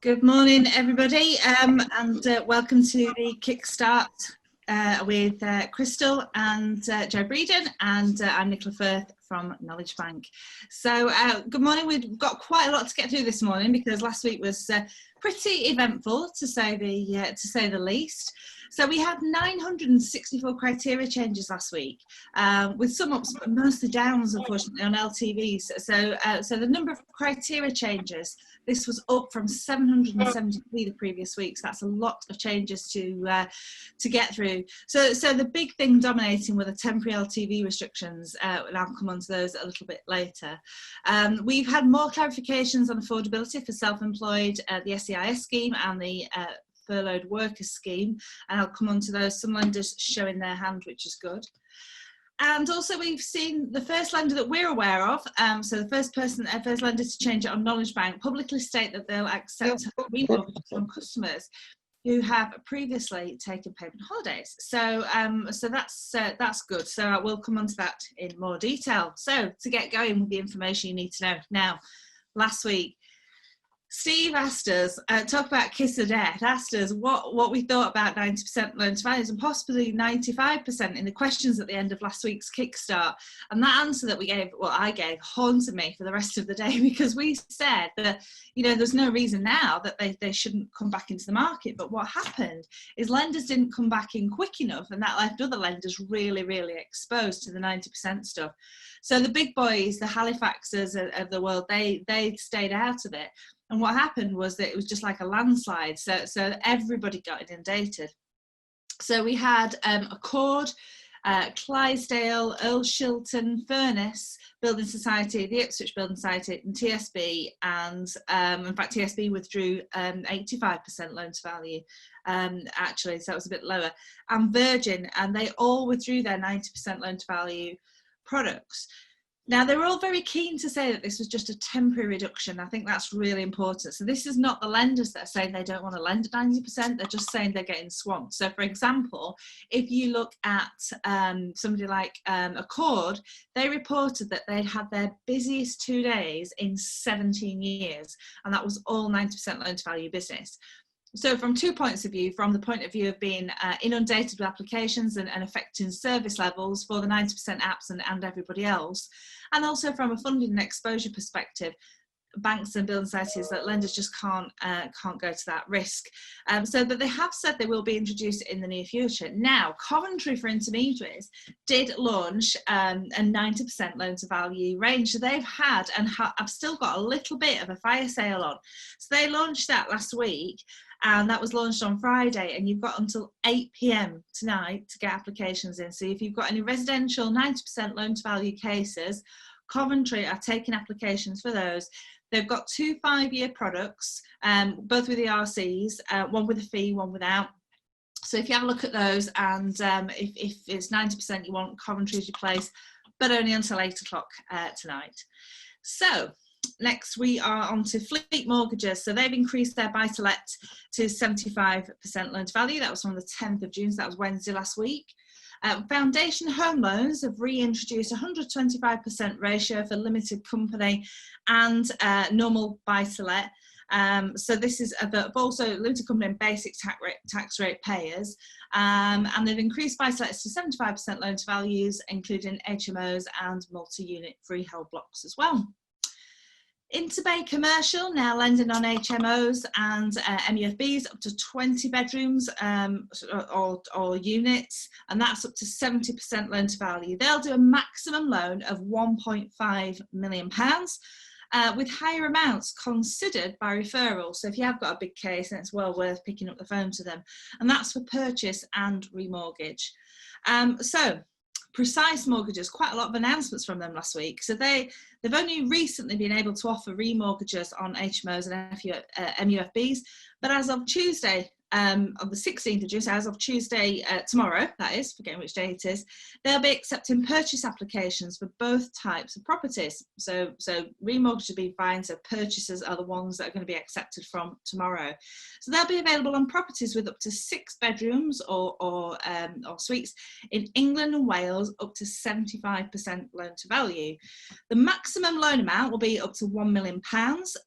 Good morning, everybody, and welcome to the KickStart with Crystal and Joe Breeden, and I'm Nicola Firth from Knowledge Bank. So good morning. We've got quite a lot to get through this morning because last week was pretty eventful, to say the least. So we had 964 criteria changes last week, with some ups but mostly downs, unfortunately, on LTVs. So the number of criteria changes, this was up from 773 the previous week. So that's a lot of changes to get through. So the big thing dominating were the temporary LTV restrictions, and I'll come on to those a little bit later. We've had more clarifications on affordability for self-employed, the SEIS scheme and the furloughed workers scheme, and I'll come on to those. Some lenders showing their hand, which is good. And also we've seen the first lender that we're aware of, so the first lender to change it on Knowledge Bank, publicly state that they'll accept remortgages from customers who have previously taken payment holidays. So that's good. So I will come on to that in more detail. So to get going with the information you need to know. Now, last week, Steve asked us, talk about kiss of death, asked us what we thought about 90% loan to values and possibly 95% in the questions at the end of last week's Kickstart. And that answer that I gave, haunted me for the rest of the day, because we said that, there's no reason now that they shouldn't come back into the market. But what happened is lenders didn't come back in quick enough, and that left other lenders really, really exposed to the 90% stuff. So the big boys, the Halifaxes of the world, they stayed out of it. And what happened was that it was just like a landslide. So everybody got inundated. So we had Accord, Clydesdale, Earl Shilton, Furness Building Society, the Ipswich Building Society, and TSB. And in fact, TSB withdrew 85% loan to value, actually, so that was a bit lower. And Virgin, and they all withdrew their 90% loan to value products. Now, they were all very keen to say that this was just a temporary reduction. I think that's really important. So this is not the lenders that are saying they don't want to lend at 90%. They're just saying they're getting swamped. So, for example, if you look at somebody like Accord, they reported that they'd had their busiest 2 days in 17 years. And that was all 90% loan to value business. So from 2 points of view, from the point of view of being inundated with applications and affecting service levels for the 90% apps and everybody else, and also from a funding and exposure perspective, banks and building societies, that lenders just can't go to that risk. But they have said they will be introduced in the near future. Now, Coventry for intermediaries did launch a 90% loan to value range. So they've had, and I've still got a little bit of a fire sale on. So they launched that last week, and that was launched on Friday, and you've got until 8 p.m. tonight to get applications in. So if you've got any residential 90% loan to value cases, Coventry are taking applications for those. They've got 2 5-year products, both with the RCs, one with a fee, one without. So if you have a look at those, and if it's 90% you want, Coventry is your place, but only until 8 o'clock tonight. So next we are on to fleet mortgages. So they've increased their buy-to-let to 75% loan to value. That was on the 10th of June, so that was Wednesday last week. Foundation home loans have reintroduced 125% ratio for limited company and normal buy-to-let. So this is also limited company and basic tax rate payers. And they've increased buy-to-lets to 75% loan to values, including HMOs and multi-unit freehold blocks as well. Interbay Commercial now lending on HMOs and MUFBs up to 20 bedrooms or units, and that's up to 70% loan to value. They'll do a maximum loan of £1.5 million with higher amounts considered by referral. So if you have got a big case, then it's well worth picking up the phone to them, and that's for purchase and remortgage. So Precise Mortgages, quite a lot of announcements from them last week. So they've only recently been able to offer remortgages on HMOs and MUFBs, but as of Tuesday on the 16th of June, so as of Tuesday, tomorrow, that is, forgetting which day it is, they'll be accepting purchase applications for both types of properties. So remortgage will be fine, so purchases are the ones that are going to be accepted from tomorrow. So they'll be available on properties with up to 6 bedrooms or suites in England and Wales, up to 75% loan to value. The maximum loan amount will be up to £1 million,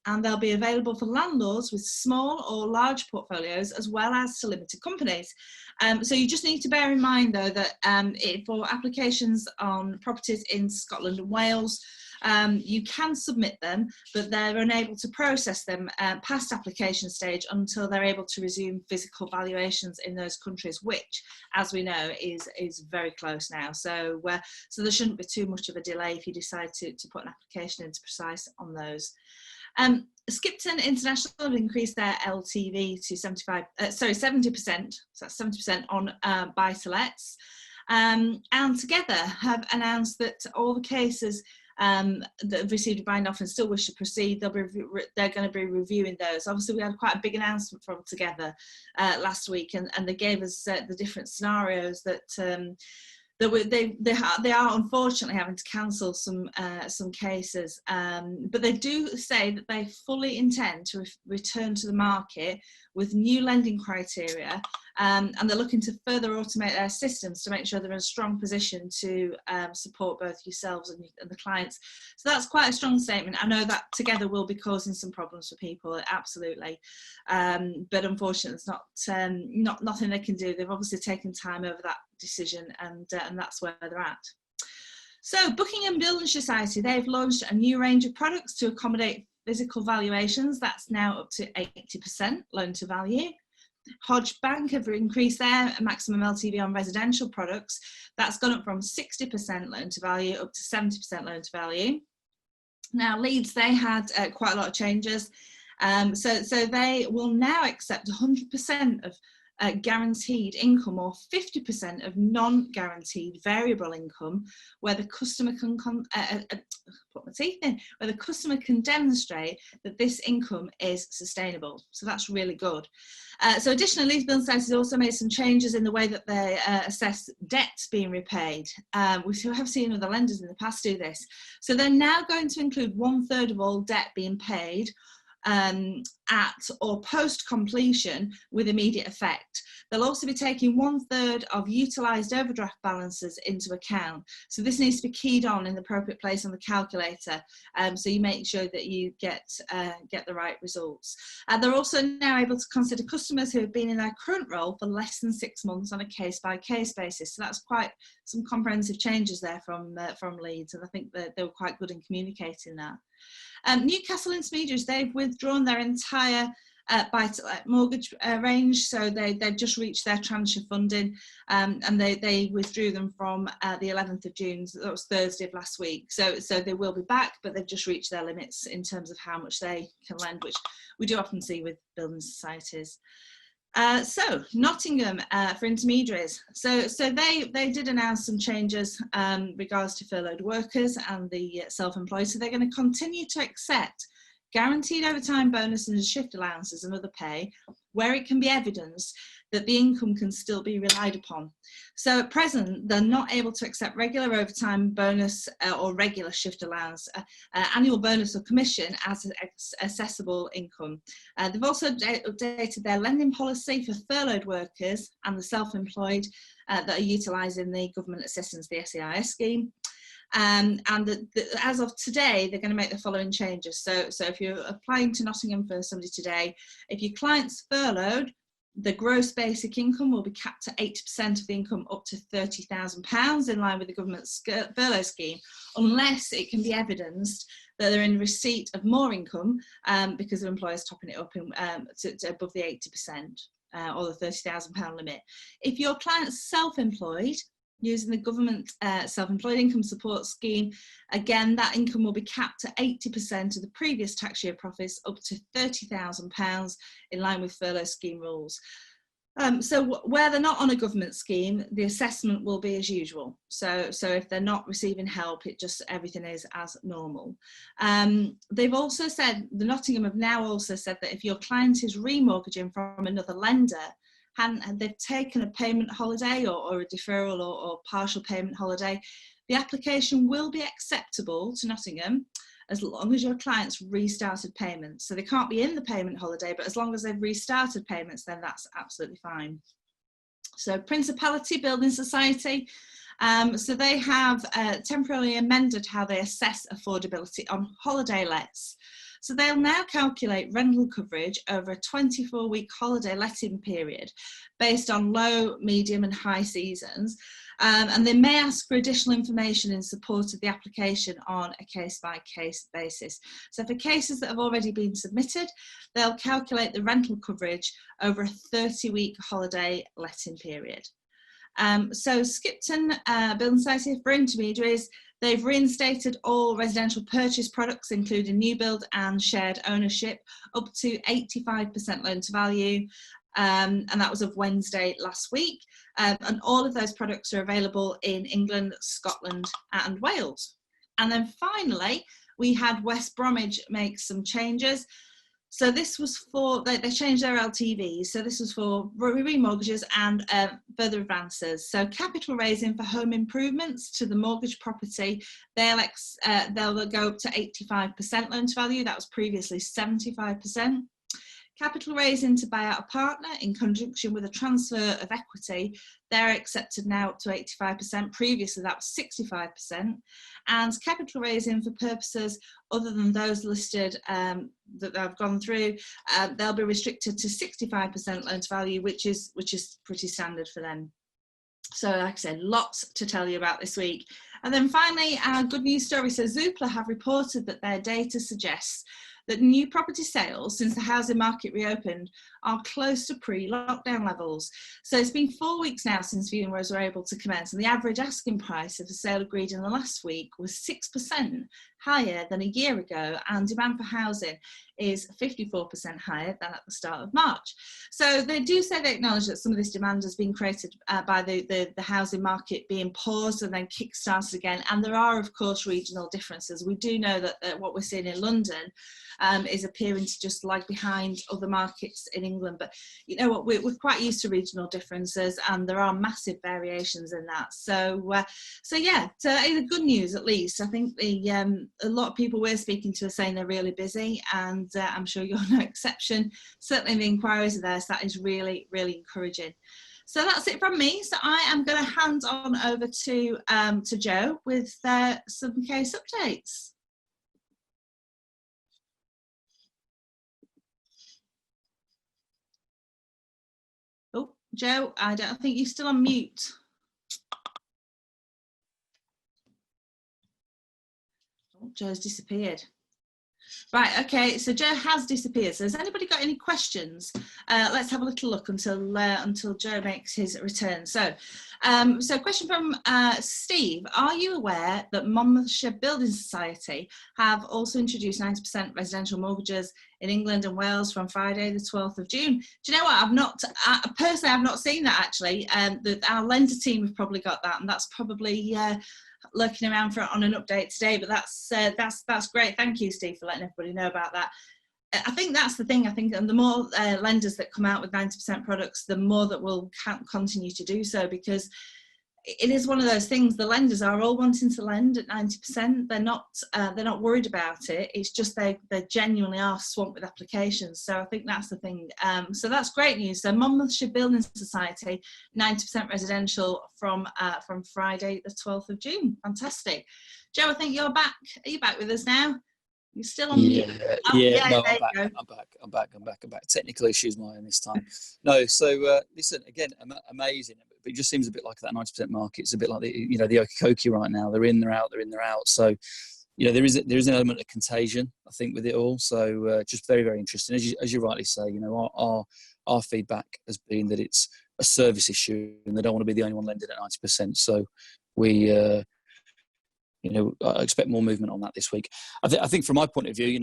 and they'll be available for landlords with small or large portfolios, as well as to limited companies. So you just need to bear in mind, though, that for applications on properties in Scotland and Wales, you can submit them, but they're unable to process them past application stage until they're able to resume physical valuations in those countries, which, as we know, is very close now. So there shouldn't be too much of a delay if you decide to put an application into Precise on those. Skipton International have increased their LTV to 70%, so that's 70% on buy-to-lets, and together have announced that all the cases that have received a binding offer and still wish to proceed, they're going to be reviewing those. Obviously, we had quite a big announcement from Together last week, and they gave us the different scenarios that they are unfortunately having to cancel some cases, but they do say that they fully intend to return to the market with new lending criteria, and they're looking to further automate their systems to make sure they're in a strong position to support both yourselves and the clients. So that's quite a strong statement. I know that Together will be causing some problems for people, absolutely, but unfortunately it's not nothing they can do. They've obviously taken time over that decision, and that's where they're at. So Buckingham Building Society, they've launched a new range of products to accommodate physical valuations. That's now up to 80% loan to value. Hodge Bank have increased their maximum LTV on residential products. That's gone up from 60% loan to value up to 70% loan to value. Now Leeds, they had quite a lot of changes. So they will now accept 100% of guaranteed income, or 50% of non-guaranteed variable income, where the customer can where the customer can demonstrate that this income is sustainable. So that's really good. So additionally, Leeds Building Society has also made some changes in the way that they assess debts being repaid. We have seen other lenders in the past do this. So they're now going to include 1/3 of all debt being paid at or post completion with immediate effect. They'll also be taking 1/3 of utilised overdraft balances into account. So this needs to be keyed on in the appropriate place on the calculator, so you make sure that you get the right results. They're also now able to consider customers who have been in their current role for less than 6 months on a case-by-case basis. So that's quite some comprehensive changes there from Leeds, and I think that they were quite good in communicating that. Newcastle intermediaries, they've withdrawn their entire buy-to-let mortgage range, so they've just reached their tranche of funding, and they withdrew them from the 11th of June, so that was Thursday of last week. So they will be back, but they've just reached their limits in terms of how much they can lend, which we do often see with building societies. So Nottingham for intermediaries. So they did announce some changes regards to furloughed workers and the self-employed. So they're going to continue to accept guaranteed overtime bonuses and shift allowances and other pay where it can be evidenced that the income can still be relied upon. So at present, they're not able to accept regular overtime bonus or regular shift allowance, annual bonus or commission as accessible income. They've also updated their lending policy for furloughed workers and the self-employed that are utilising the government assistance, the SEIS scheme. And as of today, they're going to make the following changes. So if you're applying to Nottingham for somebody today, if your client's furloughed, the gross basic income will be capped at 80% of the income up to £30,000 in line with the government's furlough scheme, unless it can be evidenced that they're in receipt of more income because their employer's topping it up to above the 80% or the £30,000 limit. If your client's self-employed, using the government self-employed income support scheme, again, that income will be capped at 80% of the previous tax year profits up to £30,000 in line with furlough scheme rules. So where they're not on a government scheme, the assessment will be as usual. So if they're not receiving help, everything is as normal. They've also said, the Nottingham have now also said that if your client is remortgaging from another lender, they've taken a payment holiday or a deferral or partial payment holiday, the application will be acceptable to Nottingham as long as your clients restarted payments. So they can't be in the payment holiday, but as long as they've restarted payments, then that's absolutely fine. So Principality Building Society, so they have temporarily amended how they assess affordability on holiday lets. So they'll now calculate rental coverage over a 24-week holiday letting period based on low, medium and high seasons. And they may ask for additional information in support of the application on a case-by-case basis. So for cases that have already been submitted, they'll calculate the rental coverage over a 30-week holiday letting period. So Skipton Building Society for intermediaries, they've reinstated all residential purchase products, including new build and shared ownership, up to 85% loan to value. And that was of Wednesday last week. And all of those products are available in England, Scotland and Wales. And then finally, we had West Bromwich make some changes. So this was for, they changed their LTV. So this was for remortgages and further advances. So capital raising for home improvements to the mortgage property, they'll go up to 85% loan to value. That was previously 75%. Capital raising to buy out a partner in conjunction with a transfer of equity, they're accepted now up to 85%. Previously that was 65%. And capital raising for purposes other than those listed that I've gone through, they'll be restricted to 65% loan to value, which is pretty standard for them. So like I said, lots to tell you about this week. And then finally, our good news story. So Zoopla have reported that their data suggests that new property sales since the housing market reopened are close to pre-lockdown levels. So it's been 4 weeks now since viewings were able to commence, and the average asking price of the sale agreed in the last week was 6% higher than a year ago, and demand for housing is 54% higher than at the start of March. So they do say they acknowledge that some of this demand has been created by the housing market being paused and then kick-started again, and there are of course regional differences. We do know that what we're seeing in London is appearing to just lag behind other markets in England, but you know what, we're quite used to regional differences, and there are massive variations in that. So yeah, the good news at least. I think a lot of people we're speaking to are saying they're really busy, and I'm sure you're no exception. Certainly the inquiries are there, so that is really, really encouraging. So that's it from me. So I am going to hand on over to Joe with some case updates. Oh, Joe, I think you're still on mute. Oh, Joe's disappeared. Right, okay, so Joe has disappeared. So has anybody got any questions? Let's have a little look until Joe makes his return. So question from Steve. Are you aware that Monmouthshire Building Society have also introduced 90% residential mortgages in England and Wales from Friday, the 12th of June? Do you know what? Personally, I've not seen that actually. Our lender team have probably got that, and that's probably lurking around on an update today, but that's great. Thank you, Steve, for letting everybody know about that. I think that's the thing. I think and the more lenders that come out with 90% products, the more that will continue to do so, because it is one of those things. The lenders are all wanting to lend at 90%. They're not worried about it. It's just they genuinely are swamped with applications. So I think that's the thing. So that's great news. So Monmouthshire Building Society, 90% residential from Friday, the 12th of June. Fantastic. Joe, I think you're back. Are you back with us now? You're still on mute. No, I'm back. Technical issues mine this time. No, so listen, again, amazing. But it just seems a bit like that 90% market. It's a bit like the Okie right now. They're in, they're out, they're in, they're out. So, there is an element of contagion, I think, with it all. So just very, very interesting. As you rightly say, our feedback has been that it's a service issue and they don't want to be the only one lending at 90%. So we, I expect more movement on that this week. I think from my point of view,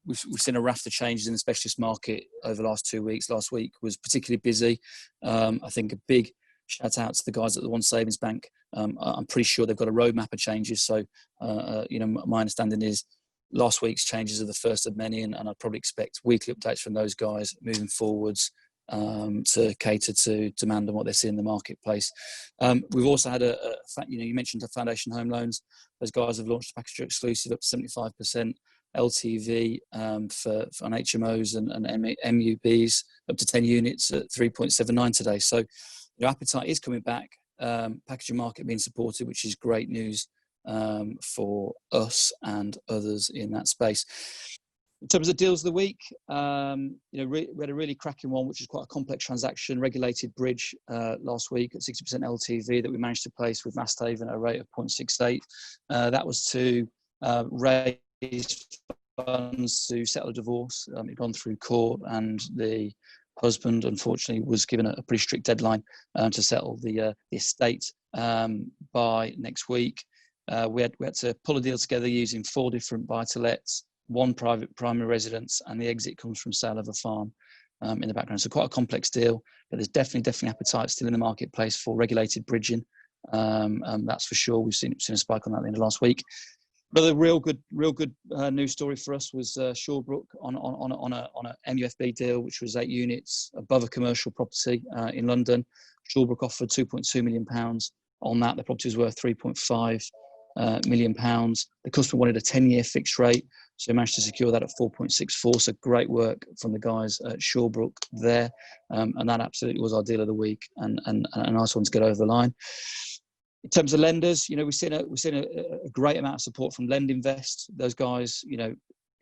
we've seen a raft of changes in the specialist market over the last 2 weeks. Last week was particularly busy. I think a big shout out to the guys at the One Savings Bank. I'm pretty sure they've got a roadmap of changes. So, my understanding is last week's changes are the first of many, and I'd probably expect weekly updates from those guys moving forwards to cater to demand and what they see in the marketplace. We've also had you mentioned the foundation home loans. Those guys have launched a Packager exclusive up to 75% LTV for on HMOs and MUBs up to 10 units at 3.79 today. So appetite is coming back. Packaging market being supported, which is great news for us and others in that space. In terms of deals of the week, we had a really cracking one, which is quite a complex transaction, regulated bridge last week at 60% LTV that we managed to place with Masthaven at a rate of 0.68. That was to raise funds to settle a divorce. It'd gone through court, and the husband, unfortunately, was given a pretty strict deadline to settle the estate by next week. We had to pull a deal together using 4 different buy-to-lets, 1 private primary residence, and the exit comes from sale of a farm in the background. So quite a complex deal, but there's definitely appetite still in the marketplace for regulated bridging. That's for sure. We've seen a spike on that at the end of last week. But the real good news story for us was Shawbrook on a MUFB deal, which was 8 units above a commercial property in London. Shawbrook offered £2.2 million on that. The property was worth £3.5 million. The customer wanted a 10-year fixed rate, so we managed to secure that at 4.64. So great work from the guys at Shawbrook there, and that absolutely was our deal of the week, and a nice one to get over the line. In terms of lenders, we've seen a great amount of support from LendInvest. Those guys,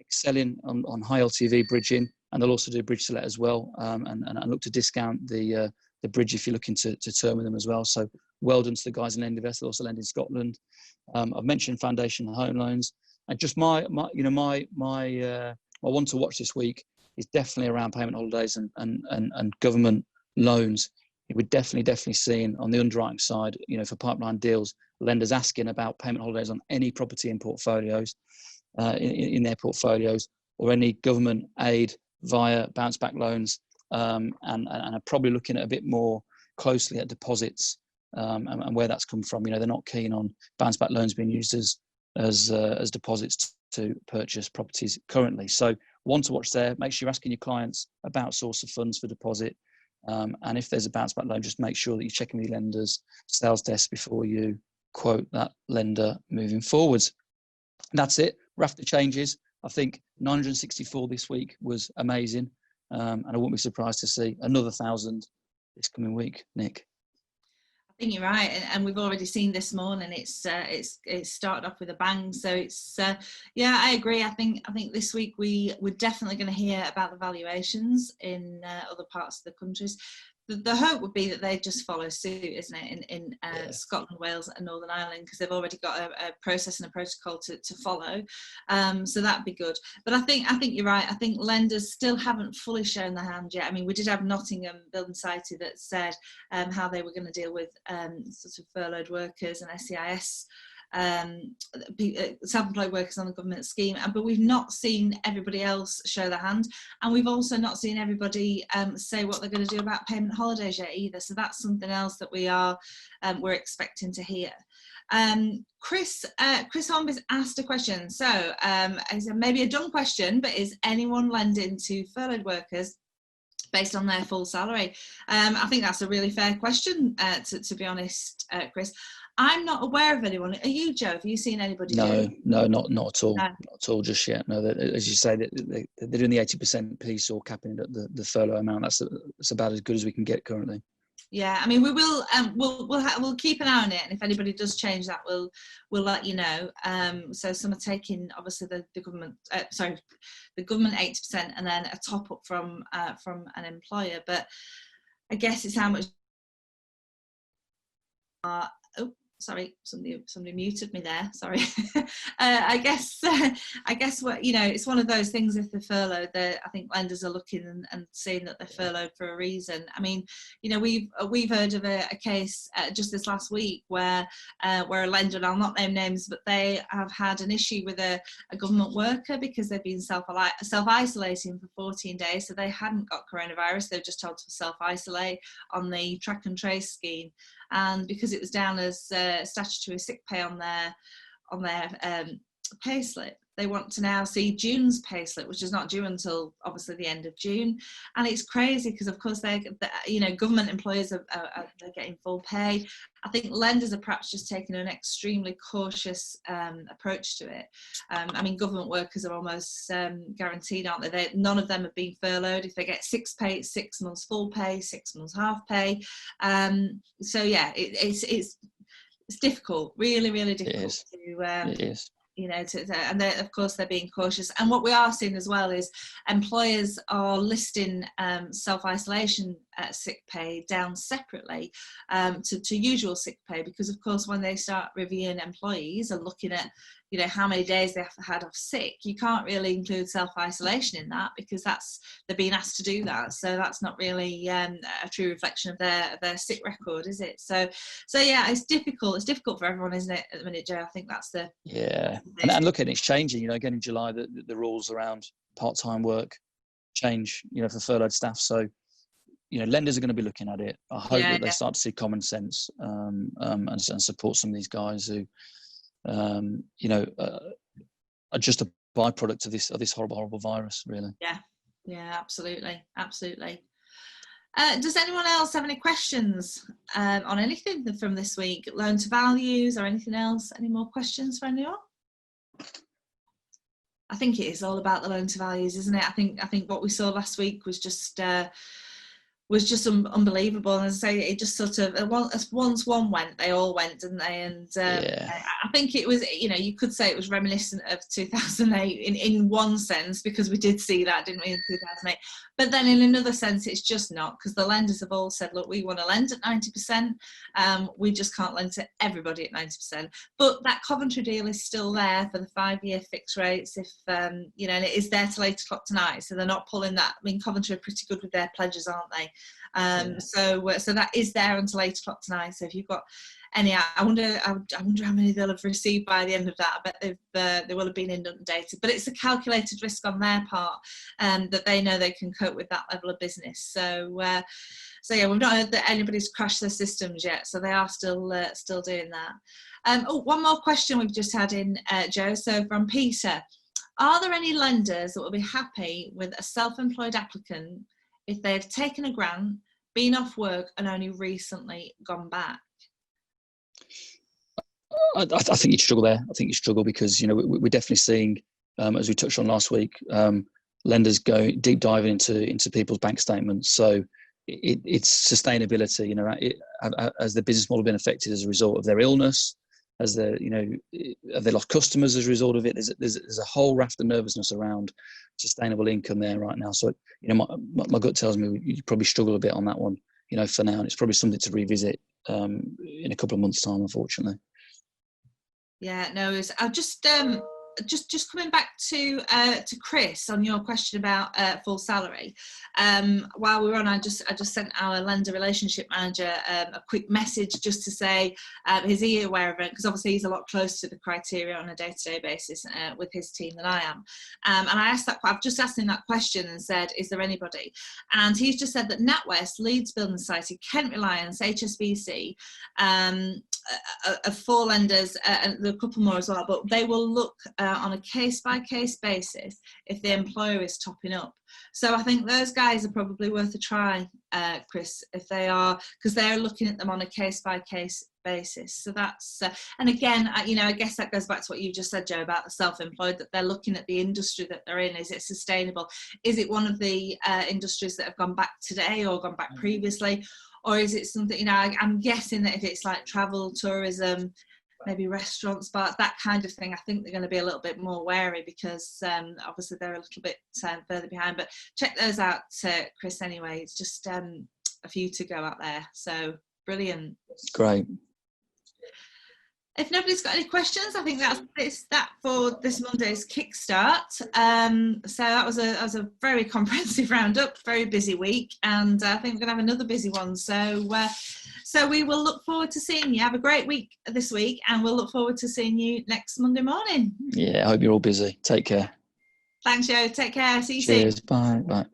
excelling on high LTV bridging, and they'll also do bridge to let as well, and look to discount the bridge if you're looking to term with them as well. So well done to the guys in LendInvest. They also lend in Scotland. I've mentioned foundation home loans, and just my one to watch this week is definitely around payment holidays and government loans. We're definitely seeing on the underwriting side, for pipeline deals, lenders asking about payment holidays on any property in portfolios, in their portfolios, or any government aid via bounce back loans, and are probably looking at a bit more closely at deposits and where that's come from. They're not keen on bounce back loans being used as deposits to purchase properties currently. So one to watch there. Make sure you're asking your clients about source of funds for deposit. And if there's a bounce back loan, just make sure that you're checking with your lender's sales desk before you quote that lender moving forwards. That's it. Raft of changes. I think 964 this week was amazing, and I wouldn't be surprised to see another 1,000 this coming week, Nick. I think you're right, and we've already seen this morning. It's started off with a bang. So it's I agree. I think this week we're definitely going to hear about the valuations in other parts of the countries. The hope would be that they just follow suit, isn't it, in Scotland, Wales and Northern Ireland, because they've already got a process and a protocol to follow. So that'd be good. But I think you're right. I think lenders still haven't fully shown their hand yet. I mean, we did have Nottingham Building Society that said how they were going to deal with sort of furloughed workers and SEIS, self-employed workers on the government scheme, but we've not seen everybody else show their hand, and we've also not seen everybody say what they're going to do about payment holidays yet either. So that's something else that we're expecting to hear. Chris Holmes asked a question. So maybe a dumb question, but is anyone lending to furloughed workers based on their full salary? I think that's a really fair question, to be honest, Chris. I'm not aware of anyone. Are you, Joe? Have you seen anybody? No, not at all. No. Not at all just yet. No, as you say, they're doing the 80% piece or capping the furlough amount. That's about as good as we can get currently. Yeah, I mean, we will. We'll keep an eye on it, and if anybody does change that, we'll let you know. So some are taking obviously the government, the government 80%, and then a top up from an employer. But I guess it's how much. Sorry, somebody muted me there. Sorry. I guess what it's one of those things. If they're furloughed, I think lenders are looking and seeing that they're furloughed for a reason. I mean, we've heard of a case just this last week where a lender, and I'll not name names, but they have had an issue with a government worker because they've been self-isolating for 14 days. So they hadn't got coronavirus. They were just told to self-isolate on the track and trace scheme. And because it was down as statutory sick pay on their payslip. They want to now see June's payslip, which is not due until obviously the end of June, and it's crazy because of course they're government employees they're getting full pay. I think lenders are perhaps just taking an extremely cautious approach to it. I mean, government workers are almost guaranteed, aren't they? None of them have been furloughed. If they get 6 pay, it's 6 months full pay, 6 months half pay. So yeah, it's difficult, really, really difficult it is. And of course they're being cautious. And what we are seeing as well is employers are listing self-isolation sick pay down separately to usual sick pay, because of course when they start reviewing employees and looking at how many days they've had off sick, you can't really include self-isolation in that, because they're being asked to do that, so that's not really a true reflection of their sick record, is it? So yeah, it's difficult for everyone, isn't it, at the minute, Joe? I think that's the and look, at it's changing, again in July the rules around part-time work change, for furloughed staff, so lenders are going to be looking at it. I hope that they start to see common sense and support some of these guys who are just a byproduct of this horrible virus, really. Yeah, absolutely. Does anyone else have any questions on anything from this week? Loan to values or anything else? Any more questions for anyone? I think it is all about the loan to values, isn't it? I think what we saw last week was just unbelievable. And as I say, it just sort of, once one went, they all went, didn't they? And I think it was, you could say it was reminiscent of 2008 in one sense, because we did see that, didn't we, in 2008? But then in another sense, it's just not, because the lenders have all said, look, we want to lend at 90%. We just can't lend to everybody at 90%. But that Coventry deal is still there for the 5-year fixed rates, if, and it is there till 8 o'clock tonight. So they're not pulling that. I mean, Coventry are pretty good with their pledges, aren't they? So that is there until 8 o'clock tonight. So if you've got any, I wonder how many they'll have received by the end of that. I bet they will have been inundated. But it's a calculated risk on their part, that they know they can cope with that level of business. So yeah, we've not heard that anybody's crashed their systems yet. So they are still doing that. One more question we've just had in, Joe. So from Peter, are there any lenders that will be happy with a self-employed applicant if they've taken a grant, been off work and only recently gone back? I think you'd struggle there. I think you struggle because, we're definitely seeing, as we touched on last week, lenders go deep diving into people's bank statements. So it's sustainability, has the business model been affected as a result of their illness? Have they lost customers as a result of it? There's a whole raft of nervousness around sustainable income there right now. So, my gut tells me you probably struggle a bit on that one, for now. And it's probably something to revisit in a couple of months' time, unfortunately. Yeah, no, I'll just coming back to Chris on your question about full salary. While we were on, I just sent our lender relationship manager a quick message just to say, is he aware of it? Because obviously he's a lot closer to the criteria on a day-to-day basis with his team than I am. And I've just asked him that question and said, is there anybody? And he's just said that NatWest, Leeds Building Society, Kent Reliance, HSBC, of 4 lenders, and there are a couple more as well, but they will look on a case-by-case basis if the employer is topping up. So I think those guys are probably worth a try, Chris, if they are, because they're looking at them on a case-by-case basis. So that's, and again, I guess that goes back to what you just said, Joe, about the self-employed, that they're looking at the industry that they're in. Is it sustainable? Is it one of the industries that have gone back today or gone back previously? Or is it something, I'm guessing that if it's like travel, tourism, maybe restaurants, bars, that kind of thing, I think they're going to be a little bit more wary because obviously they're a little bit further behind. But check those out, Chris, anyway. It's just a few to go out there. So brilliant. Great. If nobody's got any questions, I think that's that for this Monday's Kickstart. So that was a very comprehensive roundup, very busy week, and I think we're going to have another busy one. So we will look forward to seeing you. Have a great week this week, and we'll look forward to seeing you next Monday morning. Yeah, I hope you're all busy. Take care. Thanks, Joe. Take care. See you soon. Cheers. Bye. Bye.